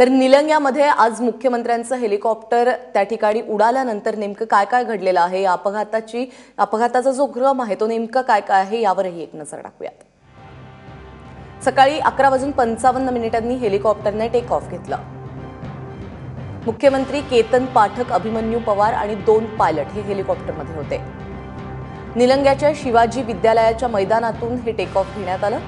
तर निलंग्यामध्ये आज मुख्यमंत्र्यांचं हेलिकॉप्टर त्या ठिकाणी उडाल्यानंतर नेमकं काय काय घडलेलं आहे, या अपघाताचा जो क्रम आहे तो नेमका काय काय आहे यावरही एक नजर टाकूयात। सकाळी 11:55 हेलिकॉप्टरने टेक ऑफ घेतलं। मुख्यमंत्री केतन पाठक, अभिमन्यू पवार आणि 2 पायलट हे हेलिकॉप्टरमध्ये होते। निलंग्याच्या शिवाजी विद्यालयाच्या मैदानातून हे टेक ऑफ घेण्यात आलं,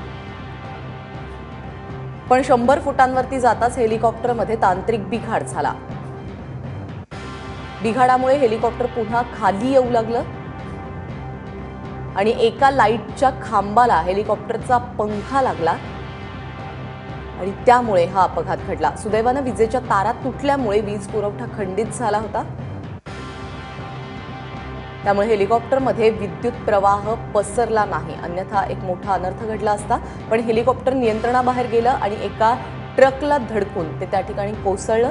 पण 100 फुटांवरती जाताच हेलिकॉप्टरमध्ये तांत्रिक बिघाड झाला। बिघाडामुळे हेलिकॉप्टर पुन्हा खाली येऊ लागलं आणि एका लाईटच्या खांबाला हेलिकॉप्टरचा पंखा लागला आणि त्यामुळे हा अपघात घडला। सुदैवाने विजेच्या तारा तुटल्यामुळे वीज पुरवठा खंडित झाला होता, त्यामुळे हेलिकॉप्टरमध्ये विद्युत प्रवाह पसरला नाही, अन्यथा एक मोठा अनर्थ घडला असता। पण हेलिकॉप्टर नियंत्रणाबाहेर गेलं आणि एका ट्रकला धडकून ते त्या ठिकाणी कोसळलं।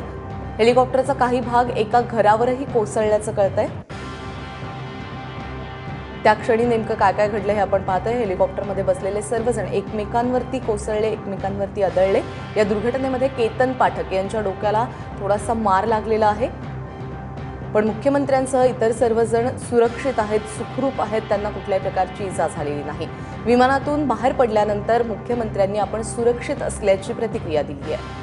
हेलिकॉप्टरचा काही भाग एका घरावरही कोसळल्याचं कळतंय। त्या क्षणी नेमकं काय काय घडलं हे आपण पाहतोय। हेलिकॉप्टरमध्ये बसलेले सर्वजण एकमेकांवरती कोसळले, एकमेकांवरती आदळले। या दुर्घटनेमध्ये केतन पाठक यांच्या डोक्याला थोडासा मार लागलेला आहे, पण मुख्यमंत्र्यांसह इतर सर्वजण सुरक्षित आहेत, सुखरूप आहेत, त्यांना कुठल्याही प्रकारची इजा झालेली नाही। विमानातून बाहेर पडल्यानंतर मुख्यमंत्र्यांनी आपण सुरक्षित असल्याची प्रतिक्रिया दिली आहे।